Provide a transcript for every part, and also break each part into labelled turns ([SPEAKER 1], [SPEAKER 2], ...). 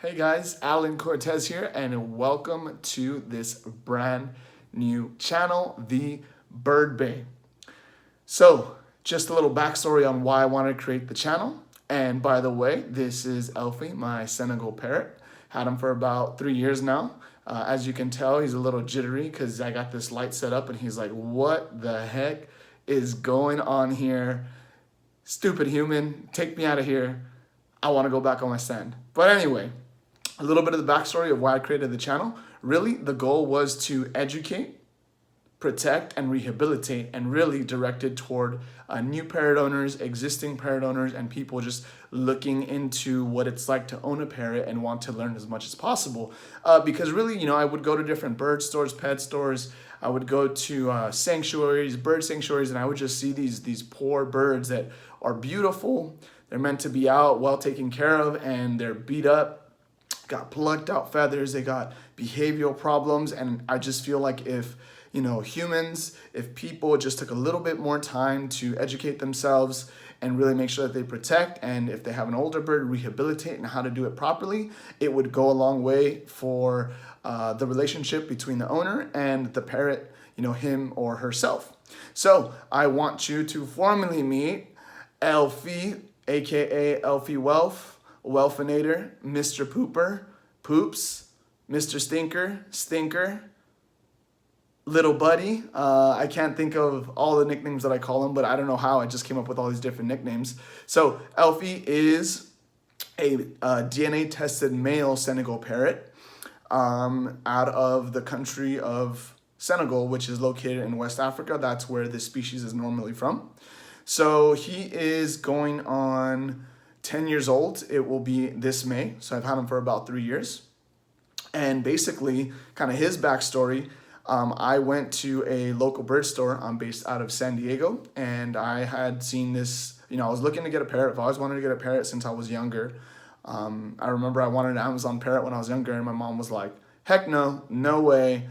[SPEAKER 1] Hey guys, Alan Cortez here, and welcome to this brand new channel, The Bird Bay. So, just a little backstory on why I wanted to create the channel. And by the way, this is Elfie, my Senegal Parrot. Had him for about 3 years now. As you can tell, he's a little jittery because I got this light set up and he's like, what the heck is going on here? Stupid human, take me out of here. I want to go back on my stand. But anyway, a little bit of the backstory of why I created the channel. Really, the goal was to educate, protect, and rehabilitate, and really directed toward new parrot owners, existing parrot owners, and people just looking into what it's like to own a parrot and want to learn as much as possible. Because really, I would go to different bird stores, pet stores. I would go to sanctuaries, bird sanctuaries, and I would just see these poor birds that are beautiful. They're meant to be out, well taken care of, and they're beat up, got plucked out feathers, they got behavioral problems. And I just feel like if humans, if people just took a little bit more time to educate themselves and really make sure that they protect, and if they have an older bird, rehabilitate and how to do it properly, it would go a long way for the relationship between the owner and the parrot, him or herself. So I want you to formally meet Elfie, aka Elfie Welfinator, Mr. Pooper, Poops, Mr. Stinker, Stinker, Little Buddy. I can't think of all the nicknames that I call him, but I don't know how I just came up with all these different nicknames. So Elfie is a DNA tested male Senegal parrot out of the country of Senegal, which is located in West Africa. That's where this species is normally from. So he is going on 10 years old. It will be this May. So I've had him for about 3 years. And basically, kind of his backstory, I went to a local bird store. I'm based out of San Diego, and I had seen this, I was looking to get a parrot. I've always wanted to get a parrot since I was younger. I remember I wanted an Amazon parrot when I was younger, and my mom was like, heck no, no way.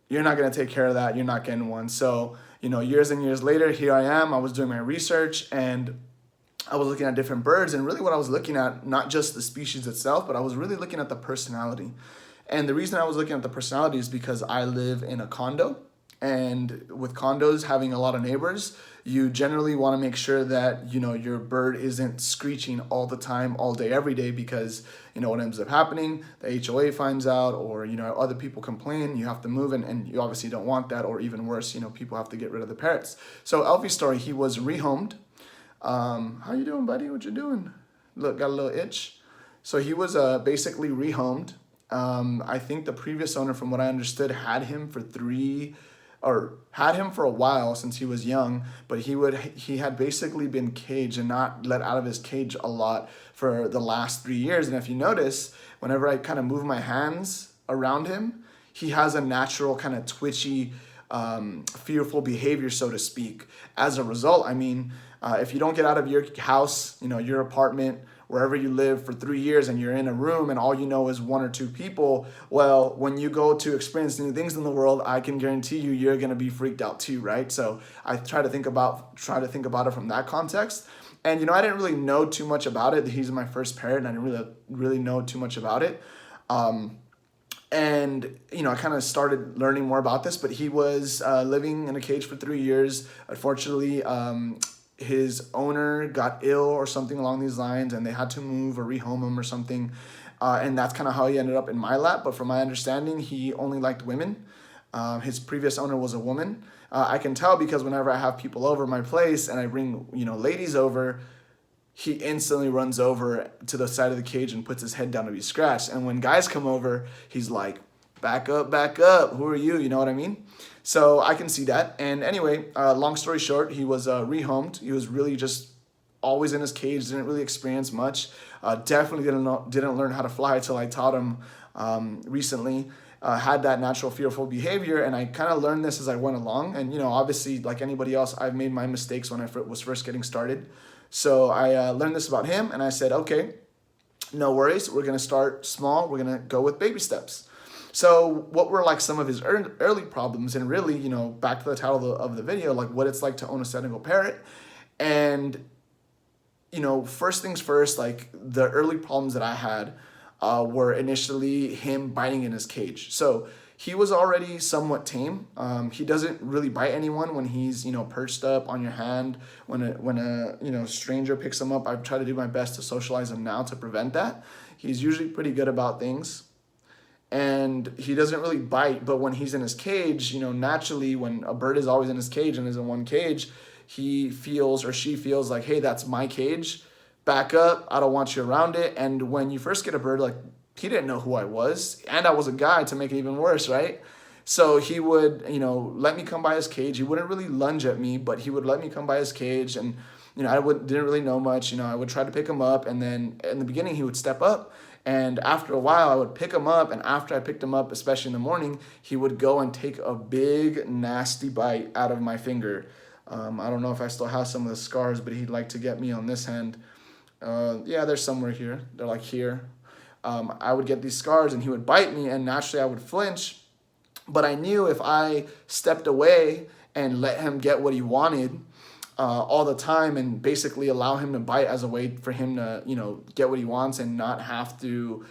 [SPEAKER 1] You're not going to take care of that. You're not getting one. So, years and years later, here I am. I was doing my research, and I was looking at different birds, and really what I was looking at, not just the species itself, but I was really looking at the personality. And the reason I was looking at the personality is because I live in a condo, and with condos having a lot of neighbors, you generally want to make sure that, your bird isn't screeching all the time, all day, every day, because, what ends up happening, the HOA finds out, or, other people complain, you have to move, and you obviously don't want that, or even worse, people have to get rid of the parrots. So Elfie's story, he was rehomed. How you doing, buddy? What you doing? Look, got a little itch. So he was basically rehomed. I think the previous owner, from what I understood, had him for a while since he was young, but he had basically been caged and not let out of his cage a lot for the last 3 years. And if you notice, whenever I kind of move my hands around him, he has a natural kind of twitchy, fearful behavior, so to speak. As a result, if you don't get out of your house, your apartment, wherever you live for 3 years, and you're in a room and all you know is 1 or 2 people, well, when you go to experience new things in the world, I can guarantee you're going to be freaked out too, right? So I try to think about it from that context. And, I didn't really know too much about it. He's my first parrot, and I didn't really know too much about it. And, I kind of started learning more about this, but he was living in a cage for 3 years. Unfortunately, his owner got ill or something along these lines, and they had to move or rehome him or something. And that's kind of how he ended up in my lap. But from my understanding, he only liked women. His previous owner was a woman. I can tell because whenever I have people over my place and I bring, ladies over, he instantly runs over to the side of the cage and puts his head down to be scratched. And when guys come over, he's like, back up, who are you? You know what I mean? So I can see that. And anyway, long story short, he was rehomed. He was really just always in his cage, didn't really experience much. Definitely didn't learn how to fly until I taught him recently. Had that natural fearful behavior, and I kind of learned this as I went along. And, obviously, like anybody else, I've made my mistakes when I was first getting started. So I learned this about him, and I said, okay, no worries. We're going to start small. We're going to go with baby steps. So what were like some of his early problems, and really, back to the title of the video, like what it's like to own a Senegal parrot. And, first things first, like the early problems that I had, were initially him biting in his cage. So he was already somewhat tame. He doesn't really bite anyone when he's, perched up on your hand. When a stranger picks him up, I try to do my best to socialize him now to prevent that. He's usually pretty good about things. And he doesn't really bite, but when he's in his cage, naturally when a bird is always in his cage and is in one cage, he feels or she feels like, hey, that's my cage. Back up. I don't want you around it. And when you first get a bird, like, he didn't know who I was, and I was a guy to make it even worse, right? So he would, let me come by his cage. He wouldn't really lunge at me, but he would let me come by his cage, and didn't really know much. I would try to pick him up, and then in the beginning he would step up, and after a while I would pick him up, and after I picked him up, especially in the morning, he would go and take a big nasty bite out of my finger. I don't know if I still have some of the scars, but he'd like to get me on this hand. Yeah, they're somewhere here. They're like here. I would get these scars and he would bite me, and naturally I would flinch. But I knew if I stepped away and let him get what he wanted all the time and basically allow him to bite as a way for him to, get what he wants and not have to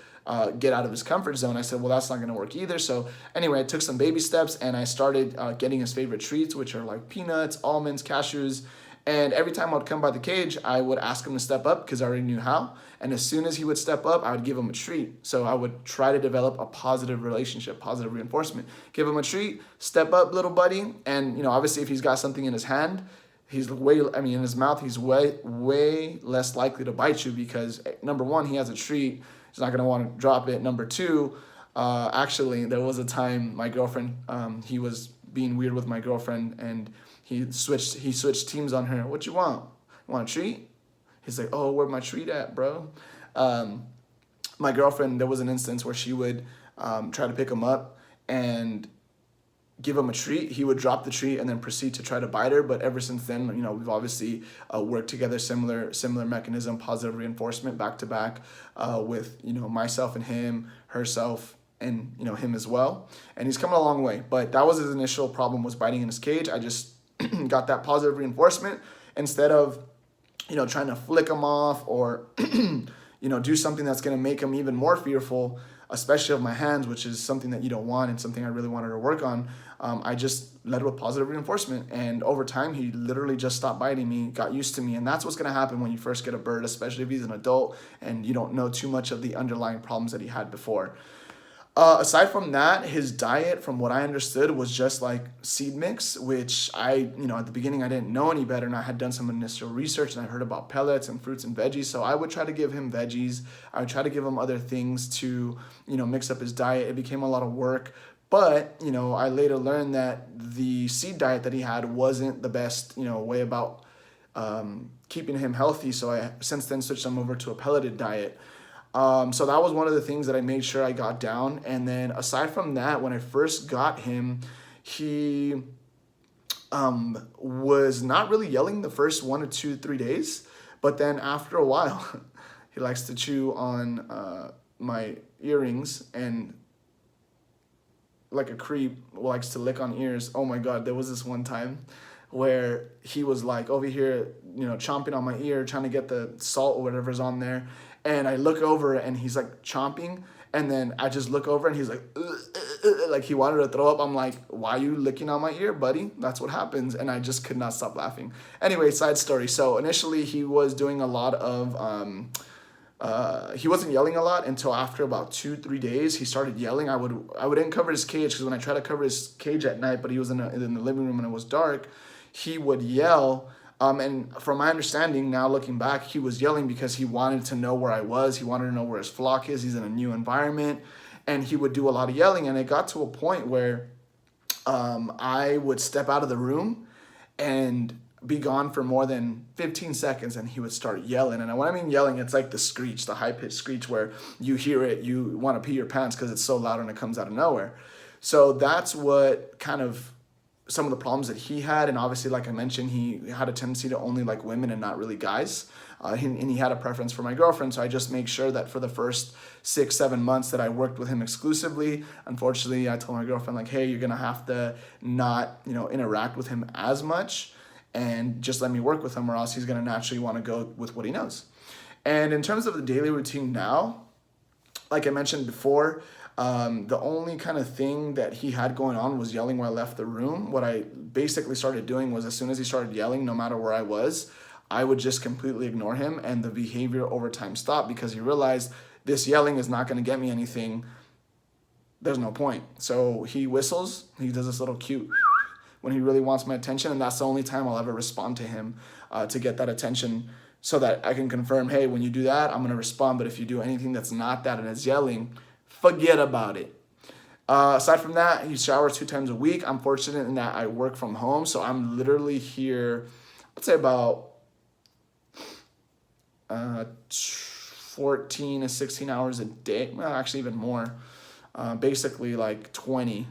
[SPEAKER 1] get out of his comfort zone, I said, well, that's not going to work either. So anyway, I took some baby steps and I started getting his favorite treats, which are like peanuts, almonds, cashews. And every time I would come by the cage, I would ask him to step up because I already knew how. And as soon as he would step up, I would give him a treat. So I would try to develop a positive relationship, positive reinforcement. Give him a treat, step up, little buddy. And, obviously if he's got something in his hand, in his mouth, he's way less likely to bite you because, number one, he has a treat. He's not going to want to drop it. Number two, actually, there was a time my girlfriend, he was being weird with my girlfriend, and he switched teams on her. What you want? You want a treat? He's like, oh, where my treat at, bro? My girlfriend, there was an instance where she would try to pick him up and give him a treat. He would drop the treat and then proceed to try to bite her. But ever since then, we've obviously worked together, similar mechanism, positive reinforcement, back to back with, myself and him, herself, and, him as well. And he's come a long way. But that was his initial problem, was biting in his cage. I just got that positive reinforcement instead of, trying to flick him off or, do something that's going to make him even more fearful, especially of my hands, which is something that you don't want and something I really wanted to work on. I just led with positive reinforcement. And over time, he literally just stopped biting me, got used to me. And that's what's going to happen when you first get a bird, especially if he's an adult and you don't know too much of the underlying problems that he had before. Aside from that, his diet, from what I understood, was just like seed mix, which at the beginning I didn't know any better, and I had done some initial research and I heard about pellets and fruits and veggies. So I would try to give him veggies. I would try to give him other things to, mix up his diet. It became a lot of work. But, I later learned that the seed diet that he had wasn't the best, way about keeping him healthy. So I since then switched him over to a pelleted diet. So that was one of the things that I made sure I got down. And then aside from that, when I first got him, he was not really yelling the first 1 or 2, 3 days. But then after a while, he likes to chew on my earrings, and like a creep likes to lick on ears. Oh my God, there was this one time where he was like over here, chomping on my ear, trying to get the salt or whatever's on there. And I look over and he's like chomping. And then I just look over and he's like, like he wanted to throw up. I'm like, why are you licking on my ear, buddy? That's what happens. And I just could not stop laughing. Anyway, side story. So initially he was doing a lot of, he wasn't yelling a lot until after about 2-3 days. He started yelling. I wouldn't cover his cage, because when I tried to cover his cage at night, but he was in the living room and it was dark, he would yell. And from my understanding, now looking back, he was yelling because he wanted to know where I was. He wanted to know where his flock is. He's in a new environment. And he would do a lot of yelling. And it got to a point where I would step out of the room and be gone for more than 15 seconds, and he would start yelling. And when I mean yelling, it's like the screech, the high-pitched screech where you hear it, you want to pee your pants because it's so loud and it comes out of nowhere. So that's what kind of some of the problems that he had. And obviously, like I mentioned, he had a tendency to only like women and not really guys. And he had a preference for my girlfriend. So I just make sure that for the first 6-7 months that I worked with him exclusively. Unfortunately, I told my girlfriend, like, hey, you're going to have to not, interact with him as much and just let me work with him, or else he's going to naturally want to go with what he knows. And in terms of the daily routine now, like I mentioned before, the only kind of thing that he had going on was yelling when I left the room. What I basically started doing was, as soon as he started yelling, no matter where I was, I would just completely ignore him, and the behavior over time stopped, because he realized this yelling is not going to get me anything. There's no point. So he whistles, he does this little cute when he really wants my attention, and that's the only time I'll ever respond to him, to get that attention, so that I can confirm, hey, when you do that, I'm going to respond. But if you do anything that's not that and it's yelling, forget about it. Aside from that, he showers 2 times a week. I'm fortunate in that I work from home, so I'm literally here, I'd say about 14 to 16 hours a day. Well, actually even more. Basically like 22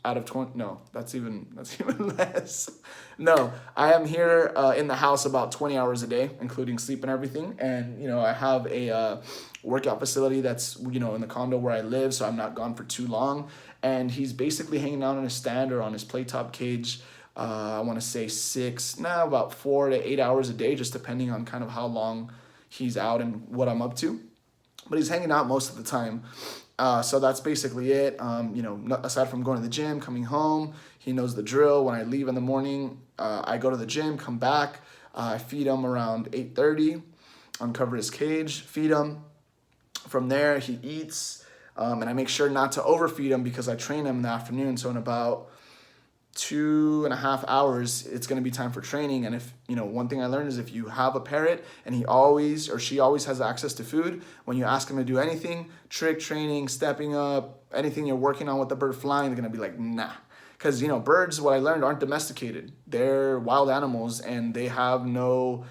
[SPEAKER 1] out of 20. No, that's even less. No, I am here in the house about 20 hours a day, including sleep and everything. And, I have a workout facility that's, in the condo where I live, so I'm not gone for too long. And he's basically hanging out on his stand or on his playtop cage. I want to say about 4 to 8 hours a day, just depending on kind of how long he's out and what I'm up to. But he's hanging out most of the time. So that's basically it. Aside from going to the gym, coming home, he knows the drill. When I leave in the morning, I go to the gym, come back, I feed him around 8:30, uncover his cage, feed him. From there, he eats, and I make sure not to overfeed him, because I train him in the afternoon. So in about 2.5 hours, it's going to be time for training. And if, one thing I learned is, if you have a parrot and she always has access to food, when you ask him to do anything, trick training, stepping up, anything you're working on with the bird flying, they're going to be like, nah. Because, birds, what I learned, aren't domesticated. They're wild animals, and they have no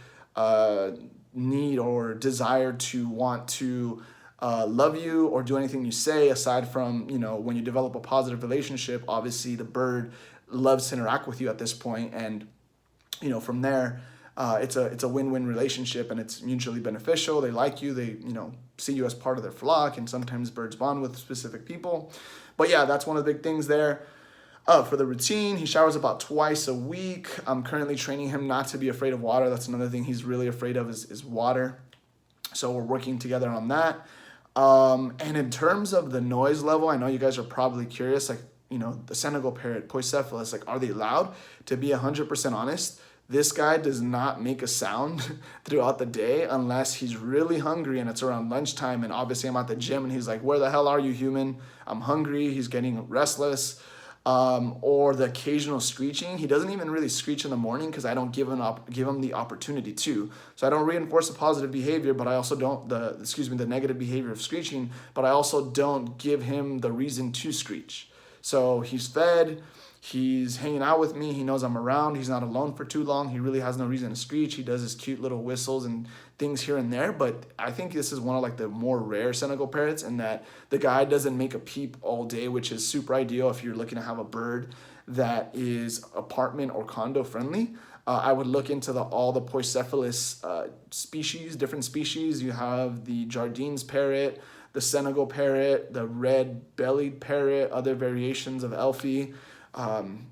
[SPEAKER 1] need or desire to want to love you or do anything you say, aside from, when you develop a positive relationship, obviously the bird loves to interact with you at this point, and from there, it's a win-win relationship, and it's mutually beneficial. They like you, they see you as part of their flock, and sometimes birds bond with specific people. But yeah, that's one of the big things there. For the routine, he showers about twice a week. I'm currently training him not to be afraid of water. That's another thing he's really afraid of, is water. So we're working together on that. And in terms of the noise level, I know you guys are probably curious, like, the Senegal Parrot, Poicephalus, like, are they loud? To be 100% honest, this guy does not make a sound throughout the day unless he's really hungry and it's around lunchtime. And obviously I'm at the gym and he's like, where the hell are you, human? I'm hungry. He's getting restless. Or the occasional screeching. He doesn't even really screech in the morning, because I don't give him the opportunity to. So I don't reinforce the positive behavior, but I also don't, the negative behavior of screeching, but I also don't give him the reason to screech. So he's fed, he's hanging out with me, he knows I'm around, he's not alone for too long, he really has no reason to screech. He does his cute little whistles and things here and there, but I think this is one of like the more rare Senegal parrots, in that the guy doesn't make a peep all day, which is super ideal if you're looking to have a bird that is apartment or condo friendly. I would look into all the Poicephalus species, different species. You have the Jardines parrot, the Senegal parrot, the red-bellied parrot, other variations of Elfie.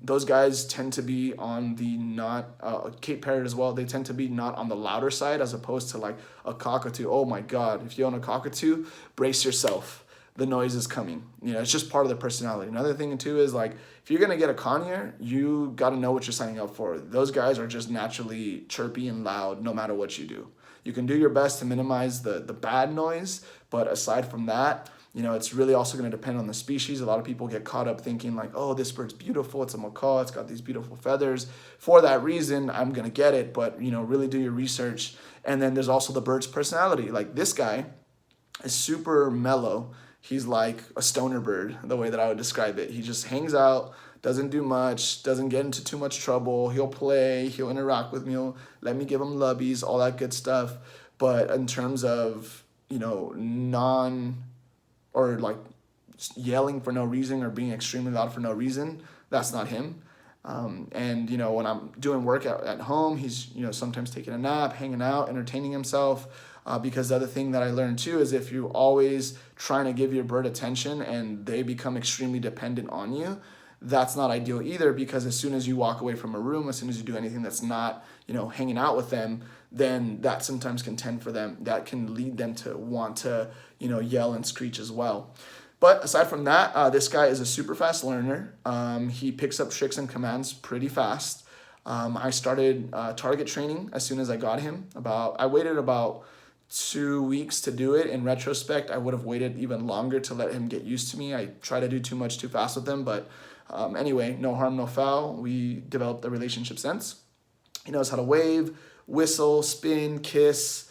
[SPEAKER 1] Those guys tend to be on the Cape Parrot as well. They tend to be not on the louder side, as opposed to like a cockatoo. Oh my God, if you own a cockatoo, brace yourself. The noise is coming. It's just part of their personality. Another thing too is, like, if you're going to get a conure, you got to know what you're signing up for. Those guys are just naturally chirpy and loud no matter what you do. You can do your best to minimize the bad noise, but aside from that, it's really also going to depend on the species. A lot of people get caught up thinking like, oh, this bird's beautiful, it's a macaw, it's got these beautiful feathers. For that reason, I'm going to get it, but, really do your research. And then there's also the bird's personality. Like, this guy is super mellow. He's like a stoner bird, the way that I would describe it. He just hangs out, doesn't do much, doesn't get into too much trouble. He'll play, he'll interact with me, he'll let me give him lubbies, all that good stuff. But in terms of, or like yelling for no reason or being extremely loud for no reason, that's not him. And when I'm doing work at home, he's sometimes taking a nap, hanging out, entertaining himself. Because the other thing that I learned too is, if you're always trying to give your bird attention and they become extremely dependent on you, that's not ideal either, because as soon as you walk away from a room, as soon as you do anything that's not, hanging out with them, then that sometimes can tend for them, that can lead them to want to, yell and screech as well. But aside from that, this guy is a super fast learner. He picks up tricks and commands pretty fast. I started target training as soon as I got him. I waited about 2 weeks to do it. In retrospect, I would have waited even longer to let him get used to me. I try to do too much too fast with him, but anyway, no harm, no foul. We developed a relationship since. He knows how to wave, whistle, spin, kiss,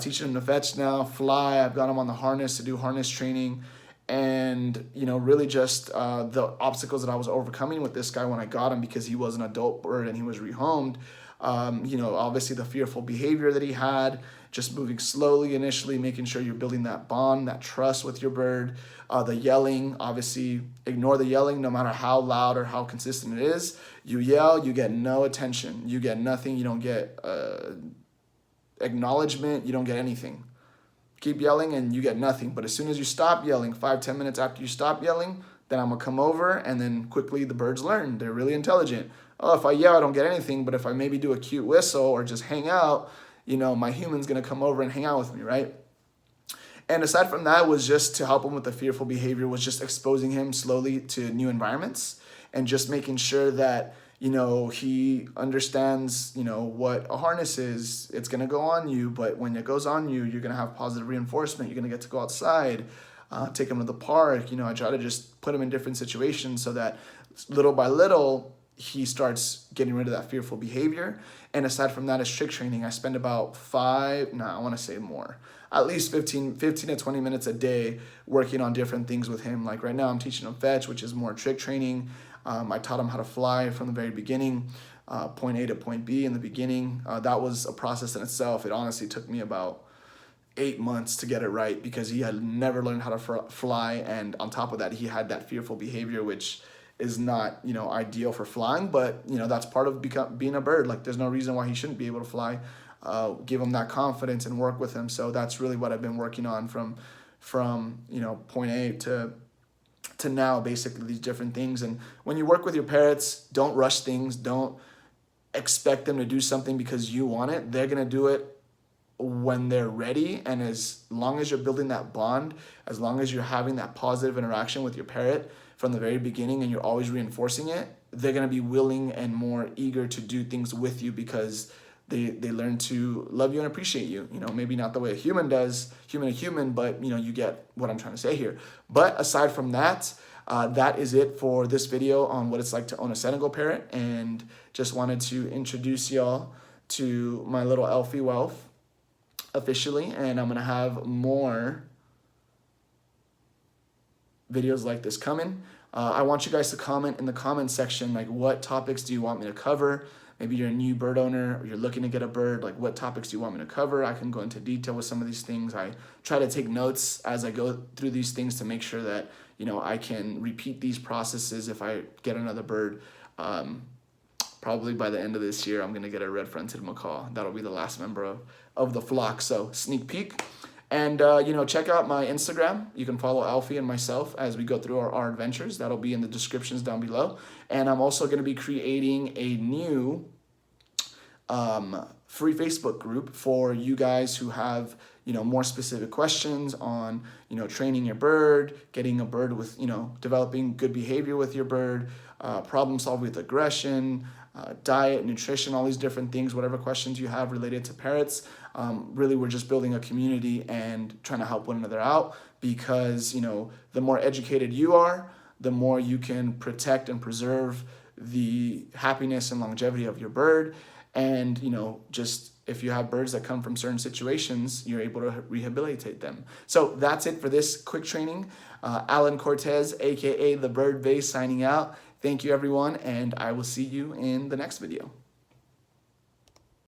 [SPEAKER 1] teaching him to fetch now, fly. I've got him on the harness to do harness training. And, really just the obstacles that I was overcoming with this guy when I got him, because he was an adult bird and he was rehomed. Obviously the fearful behavior that he had, just moving slowly initially, making sure you're building that bond, that trust with your bird. The yelling, obviously ignore the yelling, no matter how loud or how consistent it is. You yell, you get no attention, you get nothing, you don't get acknowledgement, you don't get anything. Keep yelling and you get nothing. But as soon as you stop yelling, 5-10 minutes after you stop yelling, then I'm gonna come over, and then quickly the birds learn. They're really intelligent. Oh, if I yell, I don't get anything, but if I maybe do a cute whistle or just hang out, my human's gonna come over and hang out with me, right? And aside from that, was just to help him with the fearful behavior, was just exposing him slowly to new environments and just making sure that, he understands, what a harness is. It's going to go on you, but when it goes on you, you're going to have positive reinforcement. You're going to get to go outside, take him to the park. I try to just put him in different situations so that little by little, he starts getting rid of that fearful behavior. And aside from that, is trick training. I spend about at least 15 to 20 minutes a day working on different things with him. Like right now, I'm teaching him fetch, which is more trick training. I taught him how to fly from the very beginning, point A to point B in the beginning. That was a process in itself. It honestly took me about 8 months to get it right, because he had never learned how to fly. And on top of that, he had that fearful behavior, which is not, ideal for flying, but, that's part of being a bird. Like, there's no reason why he shouldn't be able to fly. Give him that confidence and work with him. So that's really what I've been working on from point A to now, basically, these different things. And when you work with your parrots, don't rush things. Don't expect them to do something because you want it. They're going to do it when they're ready. And as long as you're building that bond, as long as you're having that positive interaction with your parrot from the very beginning and you're always reinforcing it, they're going to be willing and more eager to do things with you, because they learn to love you and appreciate you. Maybe not the way a human does, human to human, but you get what I'm trying to say here. But aside from that, that is it for this video on what it's like to own a Senegal parrot, and just wanted to introduce y'all to my little Elfie Welf officially, and I'm gonna have more videos like this coming. I want you guys to comment in the comment section, like, what topics do you want me to cover? Maybe you're a new bird owner or you're looking to get a bird, like, what topics do you want me to cover? I can go into detail with some of these things. I try to take notes as I go through these things to make sure that, I can repeat these processes if I get another bird. Probably by the end of this year, I'm going to get a red-fronted macaw. That'll be the last member of the flock. So sneak peek. And, check out my Instagram. You can follow Elfie and myself as we go through our adventures. That'll be in the descriptions down below. And I'm also going to be creating a new free Facebook group for you guys who have, more specific questions on, training your bird, getting a bird with, developing good behavior with your bird, problem solving with aggression, diet, nutrition, all these different things, whatever questions you have related to parrots. Really, we're just building a community and trying to help one another out, because, the more educated you are, the more you can protect and preserve the happiness and longevity of your bird. And, just if you have birds that come from certain situations, you're able to rehabilitate them. So that's it for this quick training. Alan Cortez, aka the Bird Base, signing out. Thank you, everyone, and I will see you in the next video.